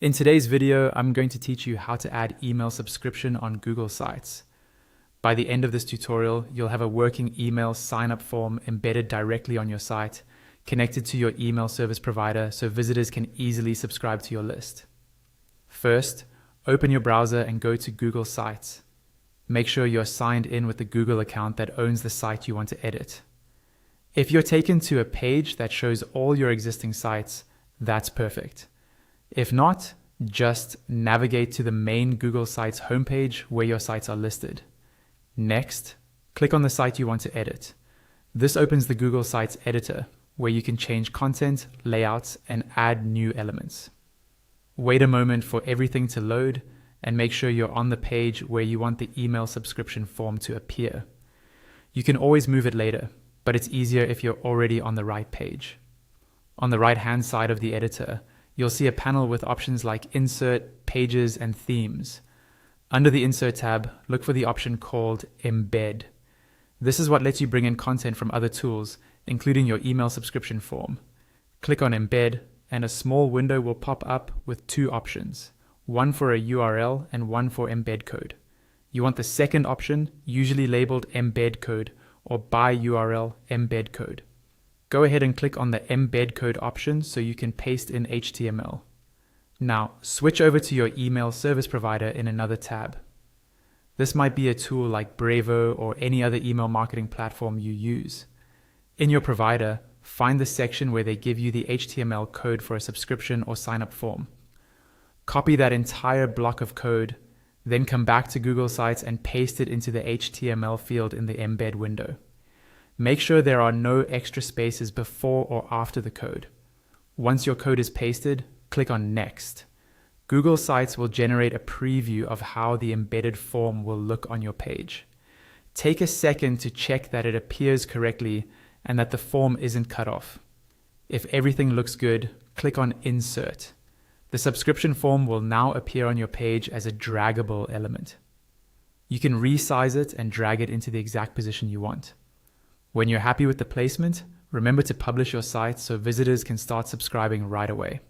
In today's video, I'm going to teach you how to add email subscription on Google Sites. By the end of this tutorial, you'll have a working email sign-up form embedded directly on your site, connected to your email service provider so visitors can easily subscribe to your list. First, open your browser and go to Google Sites. Make sure you're signed in with the Google account that owns the site you want to edit. If you're taken to a page that shows all your existing sites, that's perfect. If not, just navigate to the main Google Sites homepage where your sites are listed. Next, click on the site you want to edit. This opens the Google Sites editor, where you can change content, layouts, and add new elements. Wait a moment for everything to load, and make sure you're on the page where you want the email subscription form to appear. You can always move it later, but it's easier if you're already on the right page. On the right-hand side of the editor, you'll see a panel with options like Insert, Pages, and Themes. Under the Insert tab, look for the option called Embed. This is what lets you bring in content from other tools, including your email subscription form. Click on Embed, and a small window will pop up with two options, one for a URL and one for embed code. You want the second option, usually labeled Embed Code, or by URL Embed Code. Go ahead and click on the Embed Code option so you can paste in HTML. Now, switch over to your email service provider in another tab. This might be a tool like Brevo or any other email marketing platform you use. In your provider, find the section where they give you the HTML code for a subscription or sign-up form. Copy that entire block of code, then come back to Google Sites and paste it into the HTML field in the embed window. Make sure there are no extra spaces before or after the code. Once your code is pasted, click on Next. Google Sites will generate a preview of how the embedded form will look on your page. Take a second to check that it appears correctly and that the form isn't cut off. If everything looks good, click on Insert. The subscription form will now appear on your page as a draggable element. You can resize it and drag it into the exact position you want. When you're happy with the placement, remember to publish your site so visitors can start subscribing right away.